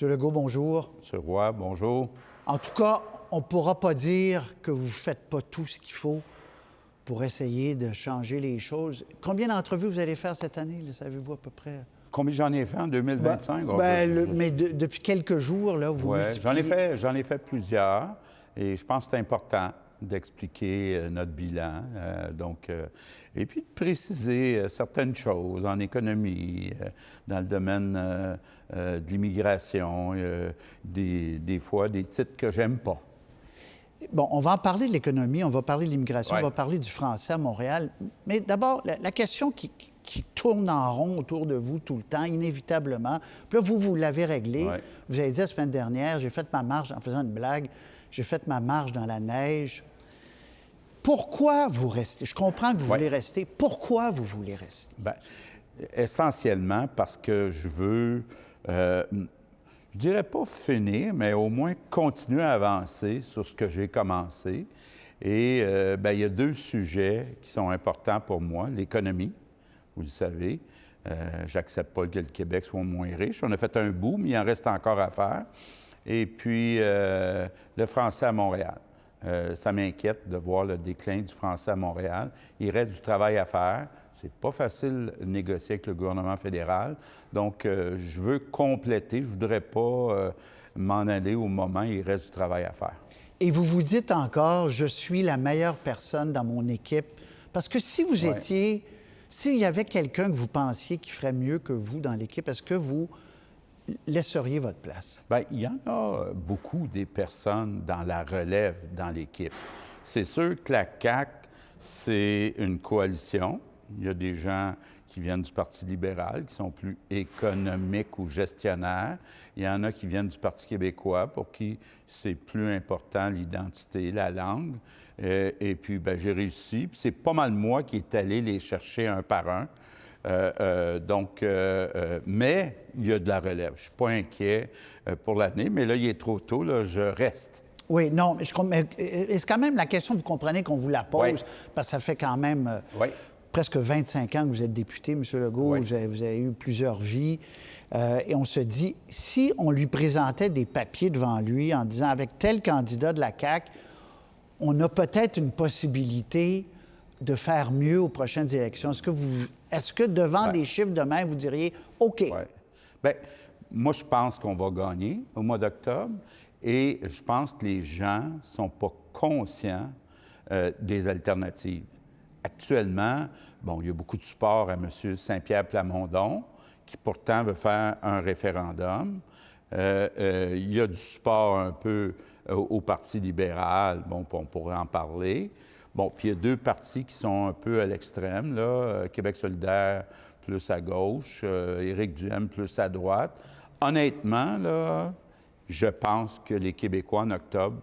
M. Legault, bonjour. M. Roy, bonjour. En tout cas, on ne pourra pas dire que vous ne faites pas tout ce qu'il faut pour essayer de changer les choses. Combien d'entrevues vous allez faire cette année, savez-vous à peu près? Combien j'en ai fait en 2025? Mais depuis quelques jours, là, vous multipliez... J'en ai fait plusieurs et je pense que c'est important d'expliquer notre bilan. Et puis de préciser certaines choses en économie, dans le domaine de l'immigration, des fois des titres que j'aime pas. Bon, on va en parler de l'économie, on va parler de l'immigration, Ouais. On va parler du français à Montréal. Mais d'abord, la question qui tourne en rond autour de vous tout le temps, inévitablement. Puis là, vous l'avez réglé. Ouais. Vous avez dit la semaine dernière, j'ai fait ma marche, en faisant une blague, j'ai fait ma marche dans la neige. Pourquoi vous restez? Je comprends que vous voulez rester. Pourquoi vous voulez rester? Bien, essentiellement parce que je veux, je dirais pas finir, mais au moins continuer à avancer sur ce que j'ai commencé. Et il y a deux sujets qui sont importants pour moi. L'économie, vous le savez. J'accepte pas que le Québec soit moins riche. On a fait un bout, mais il en reste encore à faire. Et puis, le français à Montréal. Ça m'inquiète de voir le déclin du français à Montréal. Il reste du travail à faire. C'est pas facile de négocier avec le gouvernement fédéral. Donc, je veux compléter. Je voudrais pas m'en aller au moment où il reste du travail à faire. Et vous vous dites encore, je suis la meilleure personne dans mon équipe. Parce que si vous étiez... S'il y avait quelqu'un que vous pensiez qui ferait mieux que vous dans l'équipe, est-ce que vous laisseriez votre place? Bien, il y en a beaucoup des personnes dans la relève dans l'équipe. C'est sûr que la CAQ, c'est une coalition. Il y a des gens qui viennent du Parti libéral, qui sont plus économiques ou gestionnaires. Il y en a qui viennent du Parti québécois, pour qui c'est plus important l'identité, la langue. Et puis, bien, j'ai réussi. Puis c'est pas mal moi qui est allé les chercher un par un. Mais il y a de la relève. Je ne suis pas inquiet pour l'année, mais là, il est trop tôt, là, je reste. Oui, non, mais c'est quand même la question, vous comprenez qu'on vous la pose, parce que ça fait quand même presque 25 ans que vous êtes député, M. Legault, vous avez eu plusieurs vies. Et on se dit, si on lui présentait des papiers devant lui en disant, avec tel candidat de la CAQ, on a peut-être une possibilité de faire mieux aux prochaines élections. Est-ce que devant des chiffres demain, vous diriez OK? Bien, moi, je pense qu'on va gagner au mois d'octobre et je pense que les gens ne sont pas conscients des alternatives. Actuellement, bon, il y a beaucoup de support à M. Saint-Pierre Plamondon, qui pourtant veut faire un référendum. Il y a du support un peu au Parti libéral, bon, on pourrait en parler. Bon, puis il y a deux partis qui sont un peu à l'extrême, là, Québec solidaire plus à gauche, Éric Duhaime plus à droite. Honnêtement, là, je pense que les Québécois en octobre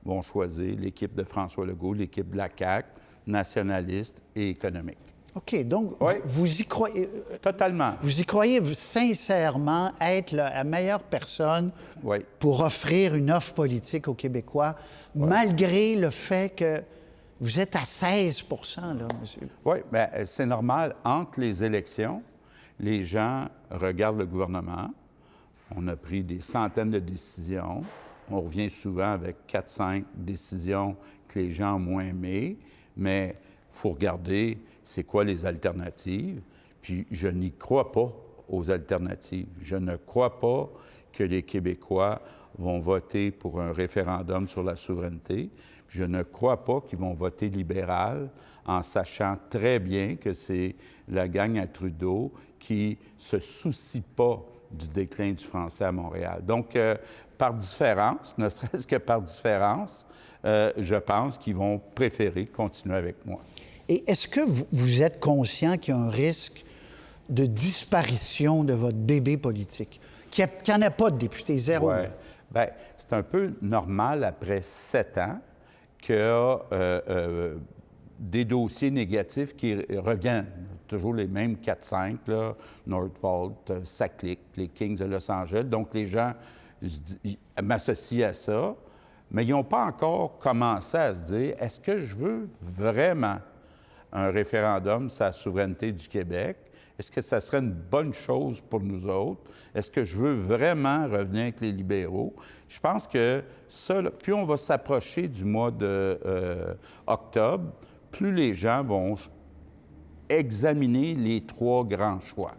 vont choisir l'équipe de François Legault, l'équipe de la CAQ, nationaliste et économique. OK, donc vous y croyez... Totalement. Vous y croyez sincèrement être la meilleure personne pour offrir une offre politique aux Québécois, malgré le fait que vous êtes à 16 là, monsieur? Oui, bien, c'est normal. Entre les élections, les gens regardent le gouvernement. On a pris des centaines de décisions. On revient souvent avec 4-5 décisions que les gens ont moins aimées. Mais il faut regarder c'est quoi les alternatives. Puis je n'y crois pas aux alternatives. Je ne crois pas que les Québécois vont voter pour un référendum sur la souveraineté. Je ne crois pas qu'ils vont voter libéral en sachant très bien que c'est la gang à Trudeau qui ne se soucie pas du déclin du français à Montréal. Donc, par différence, ne serait-ce que par différence, je pense qu'ils vont préférer continuer avec moi. Et est-ce que vous êtes conscient qu'il y a un risque de disparition de votre bébé politique, qu'il n'y en a pas de député, zéro? Oui. Bien, c'est un peu normal après 7 ans qu'il y a des dossiers négatifs qui reviennent. Toujours les mêmes 4-5, là, Northvolt, SACLIC, les Kings de Los Angeles. Donc, les gens m'associent à ça, mais ils n'ont pas encore commencé à se dire, est-ce que je veux vraiment un référendum sur la souveraineté du Québec? Est-ce que ça serait une bonne chose pour nous autres? Est-ce que je veux vraiment revenir avec les libéraux? Je pense que ça, là, plus on va s'approcher du mois d'octobre, plus les gens vont examiner les 3 grands choix.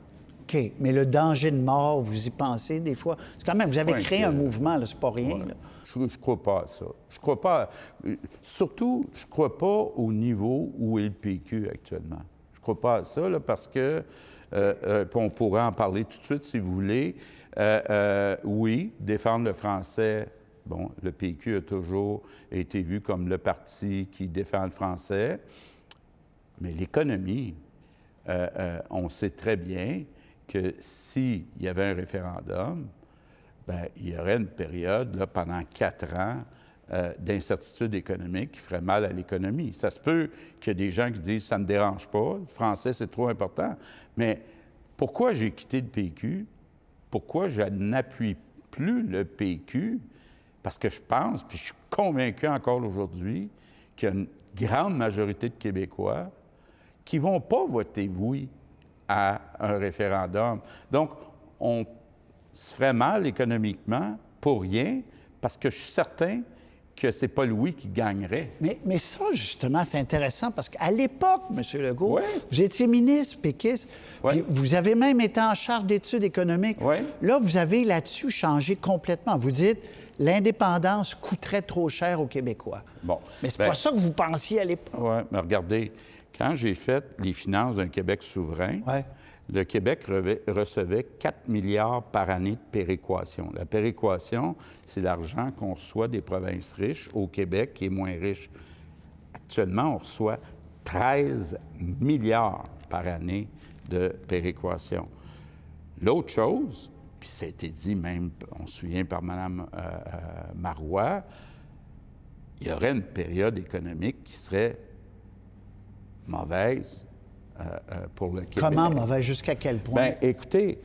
OK. Mais le danger de mort, vous y pensez des fois? C'est quand même, vous avez créé un mouvement, là, c'est pas rien. Ouais. Là. Je ne crois pas à ça. Je crois pas. Surtout, je ne crois pas au niveau où est le PQ actuellement. Je ne crois pas à ça, là, parce que, puis on pourrait en parler tout de suite si vous voulez. Oui, défendre le français, bon, le PQ a toujours été vu comme le parti qui défend le français, mais l'économie, on sait très bien que s'il y avait un référendum, bien, il y aurait une période, là, pendant 4 ans, d'incertitude économique qui ferait mal à l'économie. Ça se peut qu'il y ait des gens qui disent « ça ne me dérange pas, le français, c'est trop important ». Mais pourquoi j'ai quitté le PQ? Pourquoi je n'appuie plus le PQ? Parce que je pense, puis je suis convaincu encore aujourd'hui, qu'il y a une grande majorité de Québécois qui ne vont pas voter oui à un référendum. Donc, on se ferait mal économiquement pour rien, parce que je suis certain que c'est pas le oui qui gagnerait. Mais ça, justement, c'est intéressant parce qu'à l'époque, M. Legault, Ouais. vous étiez ministre péquiste, Ouais. puis vous avez même été en charge d'études économiques. Ouais. Là, vous avez là-dessus changé complètement. Vous dites l'indépendance coûterait trop cher aux Québécois. Bon. Mais c'est Ben, pas ça que vous pensiez à l'époque. oui, mais regardez, quand j'ai fait les finances d'un Québec souverain, Ouais. le Québec recevait 4 milliards par année de péréquation. La péréquation, c'est l'argent qu'on reçoit des provinces riches au Québec qui est moins riche. Actuellement, on reçoit 13 milliards par année de péréquation. L'autre chose, puis ça a été dit même, on se souvient par Mme Marois, il y aurait une période économique qui serait mauvaise pour le Québec. Comment mauvais? Jusqu'à quel point? Bien, écoutez,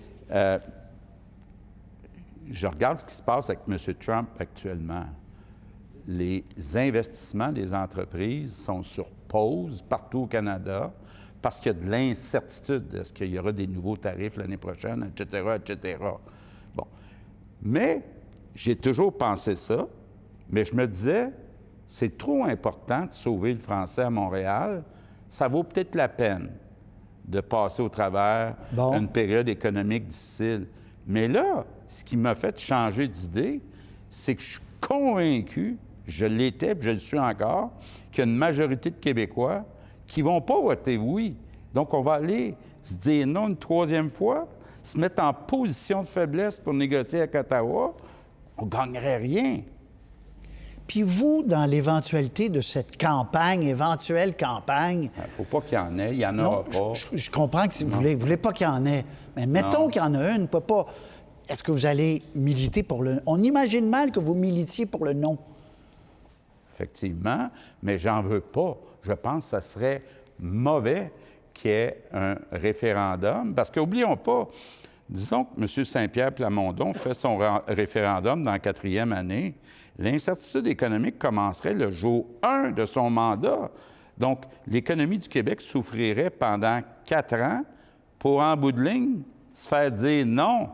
je regarde ce qui se passe avec M. Trump actuellement. Les investissements des entreprises sont sur pause partout au Canada parce qu'il y a de l'incertitude. Est-ce qu'il y aura des nouveaux tarifs l'année prochaine, etc., etc. Bon. Mais j'ai toujours pensé ça, mais je me disais, c'est trop important de sauver le français à Montréal. Ça vaut peut-être la peine de passer au travers une période économique difficile. Mais là, ce qui m'a fait changer d'idée, c'est que je suis convaincu, je l'étais puis je le suis encore, qu'il y a une majorité de Québécois qui ne vont pas voter oui. Donc, on va aller se dire non une 3e fois, se mettre en position de faiblesse pour négocier avec Ottawa. On ne gagnerait rien. Puis vous, dans l'éventualité de cette éventuelle campagne... Il ne faut pas qu'il y en ait, il n'y en aura pas. Je comprends que vous ne voulez pas qu'il y en ait, mais mettons qu'il y en a une, peut pas... Est-ce que vous allez militer pour le... On imagine mal que vous militiez pour le non. Effectivement, mais j'en veux pas. Je pense que ça serait mauvais qu'il y ait un référendum, parce qu'oublions pas, disons que M. Saint-Pierre Plamondon fait son référendum dans la 4e année, l'incertitude économique commencerait le jour 1 de son mandat. Donc, l'économie du Québec souffrirait pendant 4 ans pour, en bout de ligne, se faire dire non.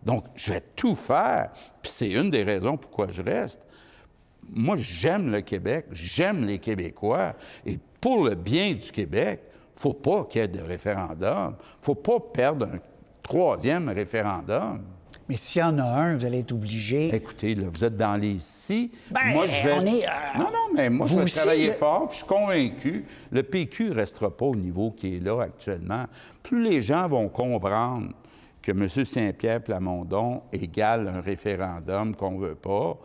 Donc, je vais tout faire, puis c'est une des raisons pourquoi je reste. Moi, j'aime le Québec, j'aime les Québécois, et pour le bien du Québec, il ne faut pas qu'il y ait de référendum. Il ne faut pas perdre un 3e référendum. Mais s'il y en a un, vous allez être obligé... Écoutez, là, vous êtes dans les si. Ben, moi, je vais... on est... Non, mais moi, je vais aussi, travailler fort, puis je suis convaincu. Le PQ ne restera pas au niveau qui est là actuellement. Plus les gens vont comprendre que M. Saint-Pierre Plamondon égale un référendum qu'on ne veut pas,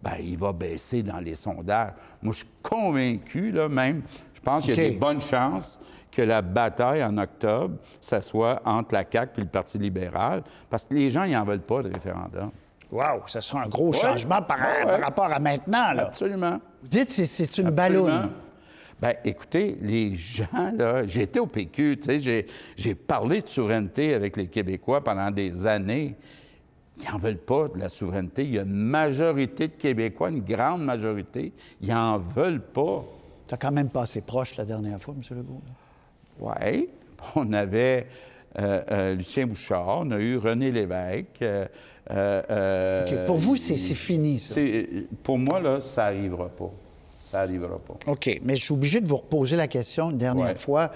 bien, il va baisser dans les sondages. Moi, je suis convaincu, là, même, je pense qu'il y a des bonnes chances que la bataille en octobre, ça soit entre la CAQ et le Parti libéral, parce que les gens, ils n'en veulent pas de référendum. Wow, ça sera un gros changement par rapport à maintenant, là. Absolument. Vous dites que c'est une balloune. Bien, écoutez, les gens, là, j'ai été au PQ, tu sais, j'ai parlé de souveraineté avec les Québécois pendant des années. Ils n'en veulent pas de la souveraineté. Il y a une majorité de Québécois, une grande majorité, ils n'en veulent pas. Ça a quand même passé proche la dernière fois, M. Legault. Oui, on avait Lucien Bouchard, on a eu René Lévesque. OK. Pour vous, c'est fini, ça? Pour moi, là, ça n'arrivera pas. Ça n'arrivera pas. OK. Mais je suis obligé de vous reposer la question une dernière fois.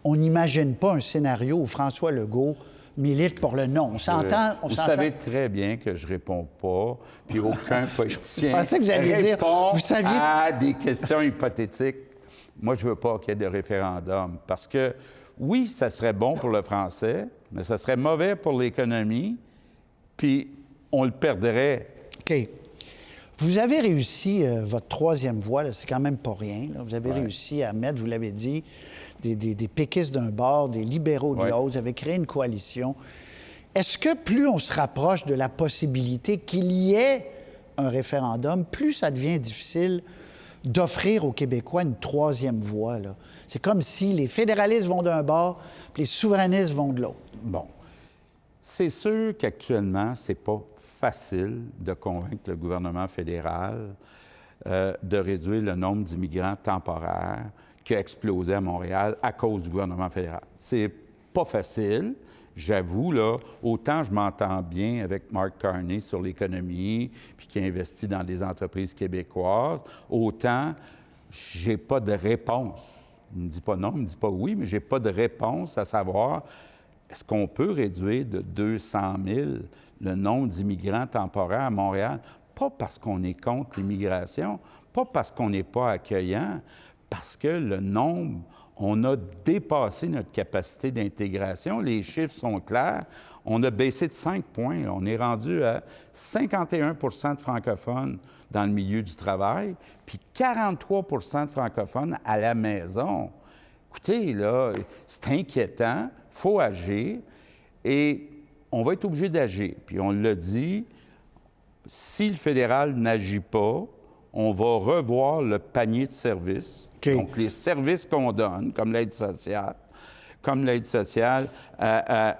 On n'imagine pas un scénario où François Legault milite pour le non. On s'entend... Vous savez très bien que je réponds pas, puis aucun politicien je pensais que vous alliez dire... Vous saviez... à des questions hypothétiques. Moi, je veux pas qu'il y ait de référendum, parce que, oui, ça serait bon pour le français, mais ça serait mauvais pour l'économie, puis on le perdrait. OK. Vous avez réussi votre troisième voie, là, c'est quand même pas rien. Là. Vous avez réussi à mettre, vous l'avez dit, des péquistes d'un bord, des libéraux de l'autre. Vous avez créé une coalition. Est-ce que plus on se rapproche de la possibilité qu'il y ait un référendum, plus ça devient difficile d'offrir aux Québécois une troisième voie, là? C'est comme si les fédéralistes vont d'un bord, puis les souverainistes vont de l'autre. Bon. C'est sûr qu'actuellement, c'est pas facile de convaincre le gouvernement fédéral de réduire le nombre d'immigrants temporaires qui a explosé à Montréal à cause du gouvernement fédéral. C'est pas facile, j'avoue, là. Autant je m'entends bien avec Mark Carney sur l'économie, puis qui investit dans des entreprises québécoises, autant j'ai pas de réponse. Il me dit pas non, il me dit pas oui, mais j'ai pas de réponse à savoir est-ce qu'on peut réduire de 200 000 le nombre d'immigrants temporaires à Montréal? Pas parce qu'on est contre l'immigration, pas parce qu'on n'est pas accueillant, parce que le nombre, on a dépassé notre capacité d'intégration. Les chiffres sont clairs. On a baissé de 5 points. On est rendu à 51 de francophones dans le milieu du travail, puis 43 de francophones à la maison. Écoutez, là, c'est inquiétant. Il faut agir et on va être obligé d'agir. Puis on l'a dit, si le fédéral n'agit pas, on va revoir le panier de services. Okay. Donc, les services qu'on donne, comme l'aide sociale,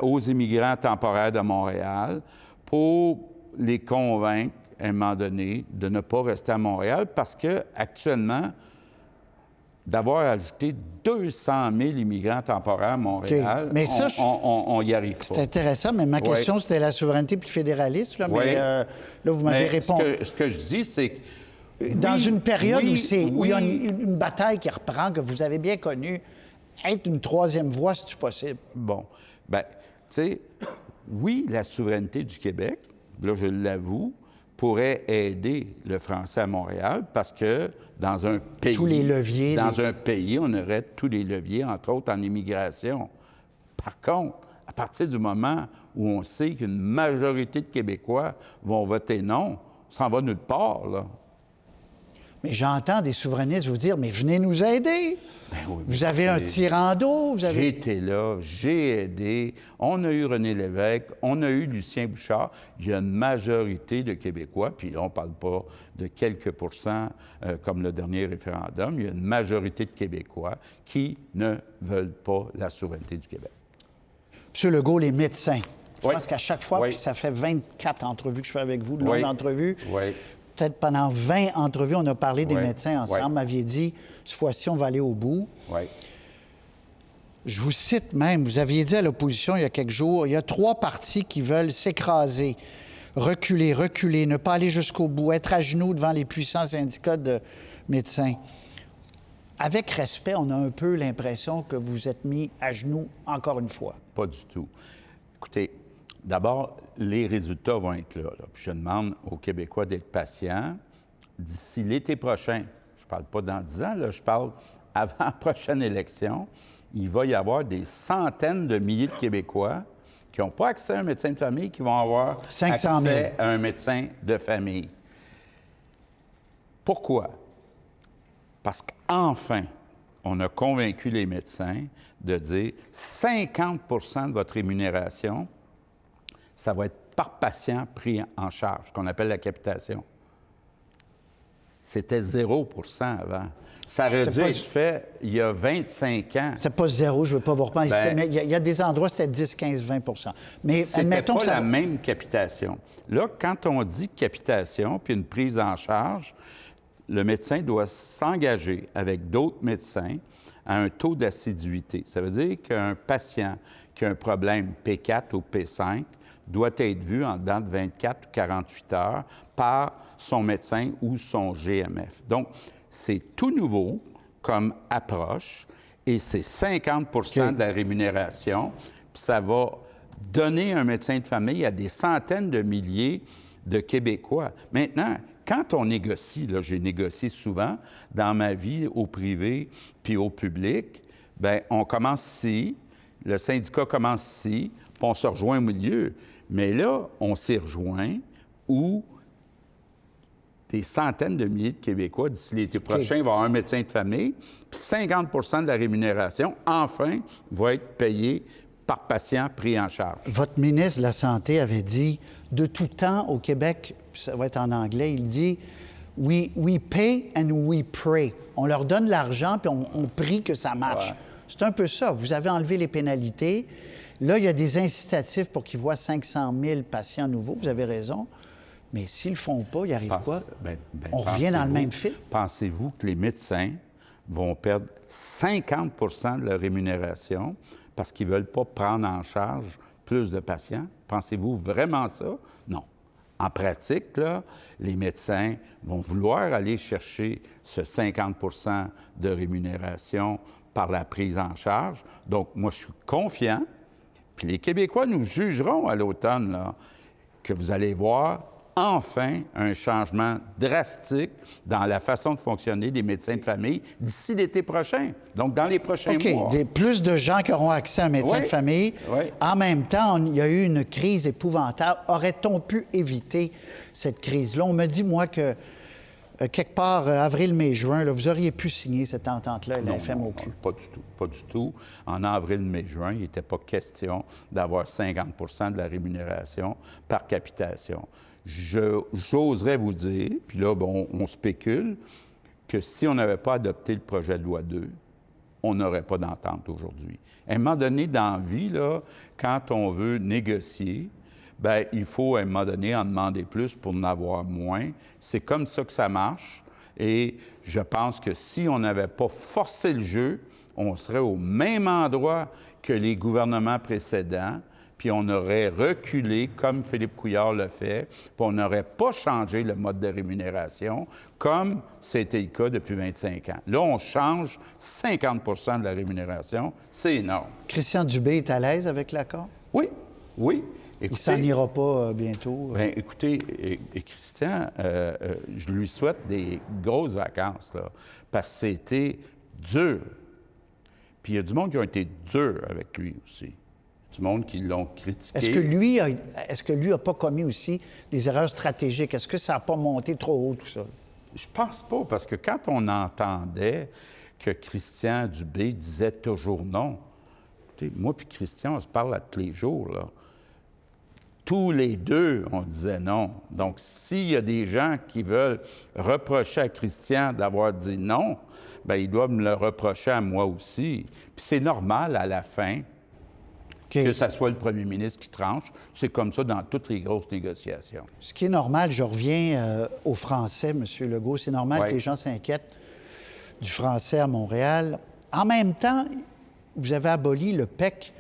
aux immigrants temporaires de Montréal, pour les convaincre, à un moment donné, de ne pas rester à Montréal, parce qu'actuellement, d'avoir ajouté 200 000 immigrants temporaires à Montréal, mais ça, on y arrive pas. C'est intéressant, mais ma question, c'était la souveraineté puis le fédéralisme. Là, mais là, vous m'avez répondu. Ce que je dis, c'est que... Dans une période où il y a une bataille qui reprend, que vous avez bien connue, être une troisième voie, c'est-tu possible? Bon. Bien, tu sais, oui, la souveraineté du Québec, là, je l'avoue, pourrait aider le français à Montréal parce que dans un pays... Tous les leviers. Dans un pays, on aurait tous les leviers, entre autres en immigration. Par contre, à partir du moment où on sait qu'une majorité de Québécois vont voter non, on s'en va nulle part, là. Mais j'entends des souverainistes vous dire, mais venez nous aider. Ben oui, vous avez un tirant d'eau. Vous avez... J'ai été là, j'ai aidé. On a eu René Lévesque, on a eu Lucien Bouchard. Il y a une majorité de Québécois, puis là, on ne parle pas de quelques pourcents comme le dernier référendum. Il y a une majorité de Québécois qui ne veulent pas la souveraineté du Québec. M. Legault, les médecins. Je pense qu'à chaque fois, puis ça fait 24 entrevues que je fais avec vous, de longues entrevues. Peut-être pendant 20 entrevues, on a parlé des médecins ensemble. Vous m'aviez dit, cette fois-ci, on va aller au bout. Je vous cite même, vous aviez dit à l'opposition il y a quelques jours, il y a 3 partis qui veulent s'écraser, reculer, ne pas aller jusqu'au bout, être à genoux devant les puissants syndicats de médecins. Avec respect, on a un peu l'impression que vous êtes mis à genoux encore une fois. Pas du tout. Écoutez, d'abord, les résultats vont être là. Puis je demande aux Québécois d'être patients. D'ici l'été prochain, je ne parle pas dans 10 ans, là, je parle avant la prochaine élection, il va y avoir des centaines de milliers de Québécois qui n'ont pas accès à un médecin de famille, qui vont avoir 500 000. accès à un médecin de famille. Pourquoi? Parce qu'enfin, on a convaincu les médecins de dire 50 de votre rémunération, ça va être par patient pris en charge, qu'on appelle la capitation. C'était 0 avant. Ça aurait dû être fait il y a 25 ans. C'était pas 0, je ne veux pas vous reprendre. Mais il y a des endroits, c'était 10, 15, 20 Mais admettons pas la même capitation. Là, quand on dit capitation puis une prise en charge, le médecin doit s'engager avec d'autres médecins à un taux d'assiduité. Ça veut dire qu'un patient qui a un problème P4 ou P5 doit être vu en dedans de 24 ou 48 heures par son médecin ou son GMF. Donc, c'est tout nouveau comme approche et c'est 50 de la rémunération. Puis ça va donner un médecin de famille à des centaines de milliers de Québécois. Maintenant, quand on négocie, là, j'ai négocié souvent dans ma vie au privé puis au public, bien, on commence ici, le syndicat commence ici, puis on se rejoint au milieu. Mais là, on s'y rejoint où des centaines de milliers de Québécois, d'ici l'été prochain, vont avoir un médecin de famille, puis 50 de la rémunération, enfin, va être payée par patient pris en charge. Votre ministre de la Santé avait dit, de tout temps au Québec, ça va être en anglais, il dit « We pay and we pray ». On leur donne l'argent, puis on prie que ça marche. Ouais. C'est un peu ça. Vous avez enlevé les pénalités. Là, il y a des incitatifs pour qu'ils voient 500 000 patients nouveaux. Vous avez raison. Mais s'ils ne le font pas, il arrive quoi? On revient dans le même fil? Pensez-vous que les médecins vont perdre 50 de leur rémunération parce qu'ils ne veulent pas prendre en charge plus de patients? Pensez-vous vraiment ça? Non. En pratique, là, les médecins vont vouloir aller chercher ce 50 de rémunération par la prise en charge. Donc, moi, je suis confiant. Puis les Québécois nous jugeront à l'automne, là, que vous allez voir enfin un changement drastique dans la façon de fonctionner des médecins de famille d'ici l'été prochain, donc dans les prochains mois. OK, plus de gens qui auront accès à un médecin de famille. Oui. En même temps, il y a eu une crise épouvantable. Aurait-on pu éviter cette crise-là? On me dit, moi, que quelque part, avril, mai, juin, là, vous auriez pu signer cette entente-là, la FMOQ. Non, pas du tout, pas du tout. En avril, mai, juin, il n'était pas question d'avoir 50 de la rémunération par capitation. J'oserais vous dire, puis là, bon, on spécule, que si on n'avait pas adopté le projet de loi 2, on n'aurait pas d'entente aujourd'hui. À un moment donné, dans la vie, là, quand on veut négocier, bien, il faut, à un moment donné, en demander plus pour en avoir moins. C'est comme ça que ça marche. Et je pense que si on n'avait pas forcé le jeu, on serait au même endroit que les gouvernements précédents, puis on aurait reculé, comme Philippe Couillard le fait, puis on n'aurait pas changé le mode de rémunération, comme c'était le cas depuis 25 ans. Là, on change 50 de la rémunération. C'est énorme. Christian Dubé est à l'aise avec l'accord? Oui, oui. Écoutez, il s'en ira pas bientôt? Bien, écoutez, Christian, je lui souhaite des grosses vacances, là, parce que c'était dur. Puis il y a du monde qui a été dur avec lui aussi. Du monde qui l'ont critiqué. Est-ce que lui a pas commis aussi des erreurs stratégiques? Est-ce que ça n'a pas monté trop haut, tout ça? Je pense pas, parce que quand on entendait que Christian Dubé disait toujours non, moi puis Christian, on se parle à tous les jours, là. Tous les deux, on disait non. Donc, s'il y a des gens qui veulent reprocher à Christian d'avoir dit non, bien, ils doivent me le reprocher à moi aussi. Puis c'est normal, à la fin, que ce soit le premier ministre qui tranche. C'est comme ça dans toutes les grosses négociations. Ce qui est normal, je reviens au français, M. Legault, c'est normal que les gens s'inquiètent du français à Montréal. En même temps, vous avez aboli le PEC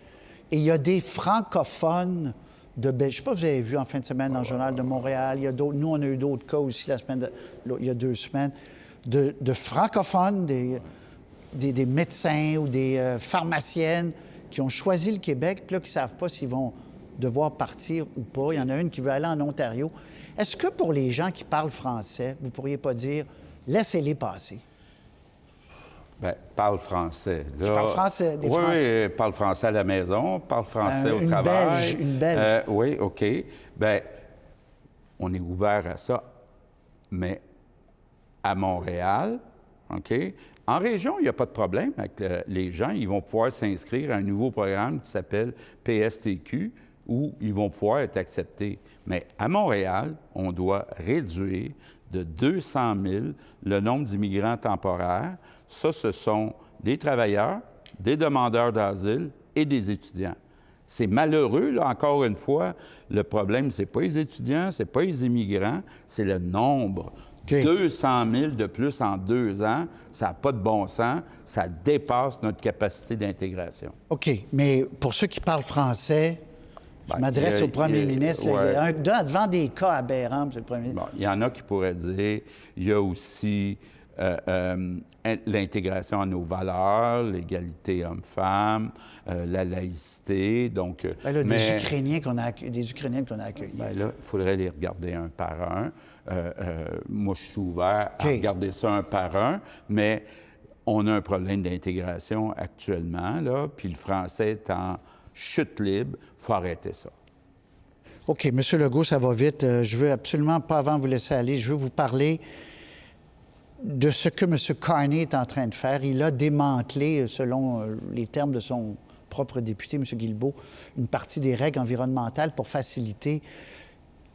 et il y a des francophones de Belgique. Je ne sais pas si vous avez vu en fin de semaine dans le Journal de Montréal, il y a d'autres, nous, on a eu d'autres cas aussi il y a 2 semaines, de francophones, des médecins ou des pharmaciennes qui ont choisi le Québec, puis là, qui ne savent pas s'ils vont devoir partir ou pas. Il y en a une qui veut aller en Ontario. Est-ce que pour les gens qui parlent français, vous ne pourriez pas dire « laissez-les passer » ? Bien, parle français. Là, je parle français, des Français. Oui, parle français à la maison, parle français au travail. Une Belge. Oui, OK. Bien, on est ouvert à ça. Mais à Montréal, OK, en région, il n'y a pas de problème avec les gens. Ils vont pouvoir s'inscrire à un nouveau programme qui s'appelle PSTQ, où ils vont pouvoir être acceptés. Mais à Montréal, on doit réduire de 200 000 le nombre d'immigrants temporaires. Ça, ce sont des travailleurs, des demandeurs d'asile et des étudiants. C'est malheureux, là, encore une fois. Le problème, ce n'est pas les étudiants, ce n'est pas les immigrants, c'est le nombre Okay. 200 000 de plus en 2 ans, ça n'a pas de bon sens, ça dépasse notre capacité d'intégration. OK, mais pour ceux qui parlent français, je m'adresse au premier ministre. Ouais. Il y a devant des cas aberrants, M. le premier ministre. Bon, il y en a qui pourraient dire, il y a aussi l'intégration à nos valeurs, l'égalité homme-femme, la laïcité. Donc, Là, des Ukrainiens qu'on a accueillis. Bien là, il faudrait les regarder un par un. Moi, je suis ouvert à regarder ça un par un, mais on a un problème d'intégration actuellement, là, puis le français est en chute libre. Il faut arrêter ça. OK, M. Legault, ça va vite. Je veux absolument pas, avant de vous laisser aller, je veux vous parler de ce que M. Carney est en train de faire. Il a démantelé, selon les termes de son propre député, M. Guilbeault, une partie des règles environnementales pour faciliter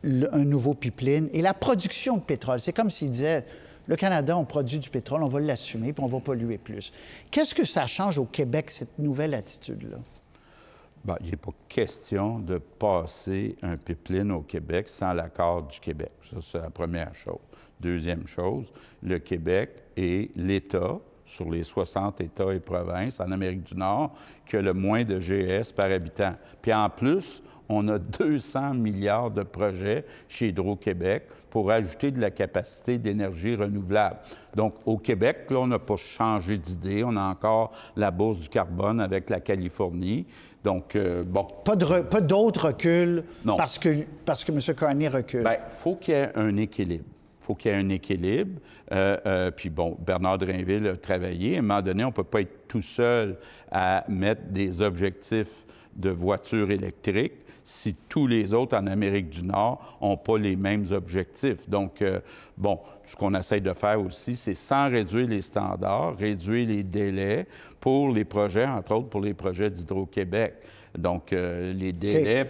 un nouveau pipeline et la production de pétrole. C'est comme s'il disait, le Canada, on produit du pétrole, on va l'assumer, puis on va polluer plus. Qu'est-ce que ça change au Québec, cette nouvelle attitude-là? Bien, il n'est pas question de passer un pipeline au Québec sans l'accord du Québec. Ça, c'est la première chose. Deuxième chose, le Québec est l'État, sur les 60 États et provinces en Amérique du Nord, qui a le moins de GES par habitant. Puis en plus, on a 200 milliards de projets chez Hydro-Québec pour ajouter de la capacité d'énergie renouvelable. Donc, au Québec, là, on n'a pas changé d'idée. On a encore la bourse du carbone avec la Californie. Donc, bon. Pas d'autres reculs non. parce que M. Carney recule. Bien, il faut qu'il y ait un équilibre. Il faut qu'il y ait un équilibre. Puis bon, Bernard Drinville a travaillé. À un moment donné, on ne peut pas être tout seul à mettre des objectifs de voitures électriques si tous les autres en Amérique du Nord n'ont pas les mêmes objectifs. Donc, bon, ce qu'on essaie de faire aussi, c'est sans réduire les standards, réduire les délais pour les projets, entre autres pour les projets d'Hydro-Québec. Donc, les délais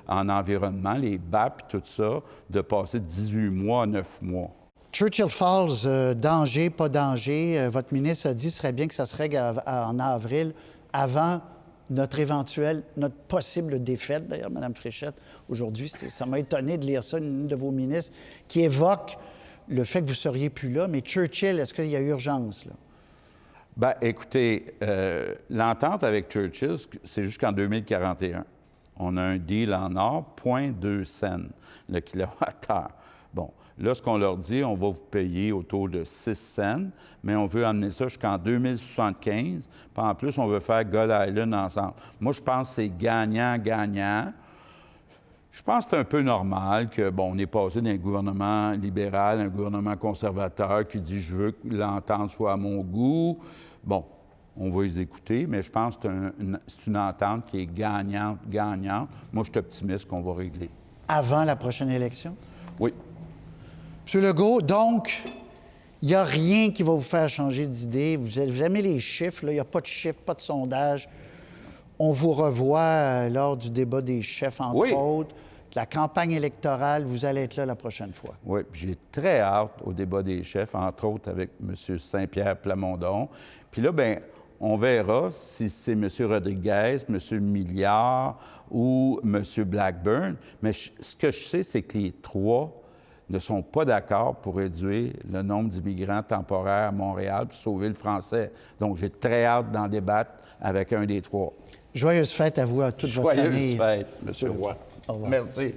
en environnement, les BAP et tout ça, de passer de 18 mois à 9 mois. Churchill Falls, danger, pas danger. Votre ministre a dit qu'il serait bien que ça se règle en avril, avant notre possible défaite. D'ailleurs, Mme Fréchette, aujourd'hui, ça m'a étonné de lire ça, une de vos ministres, qui évoque le fait que vous ne seriez plus là. Mais Churchill, est-ce qu'il y a urgence, là? Bien, écoutez, l'entente avec Churchill, c'est jusqu'en 2041. On a un deal en or, 0,2 cents le kilowattheure. Bon, là, ce qu'on leur dit, on va vous payer autour de 6 cents, mais on veut amener ça jusqu'en 2075. Puis en plus, on veut faire Gull Island ensemble. Moi, je pense que c'est gagnant-gagnant. Je pense que c'est un peu normal que, bon, on est passé d'un gouvernement libéral à un gouvernement conservateur qui dit « je veux que l'entente soit à mon goût ». Bon, on va les écouter, mais je pense que c'est une entente qui est gagnante-gagnante. Moi, je suis optimiste qu'on va régler. Avant la prochaine élection? Oui. M. Legault, donc, il n'y a rien qui va vous faire changer d'idée. Vous aimez les chiffres, là. Il n'y a pas de chiffres, pas de sondage. On vous revoit lors du débat des chefs, entre autres. La campagne électorale, vous allez être là la prochaine fois. Oui, puis j'ai très hâte au débat des chefs, entre autres avec M. Saint-Pierre Plamondon. Puis là, bien, on verra si c'est M. Rodriguez, M. Milliard ou M. Blackburn. Mais ce que je sais, c'est que les trois ne sont pas d'accord pour réduire le nombre d'immigrants temporaires à Montréal pour sauver le français. Donc, j'ai très hâte d'en débattre avec un des trois. Joyeuses fêtes à vous, à toute votre famille. Joyeuses fêtes, M. Roy. Au revoir. Merci.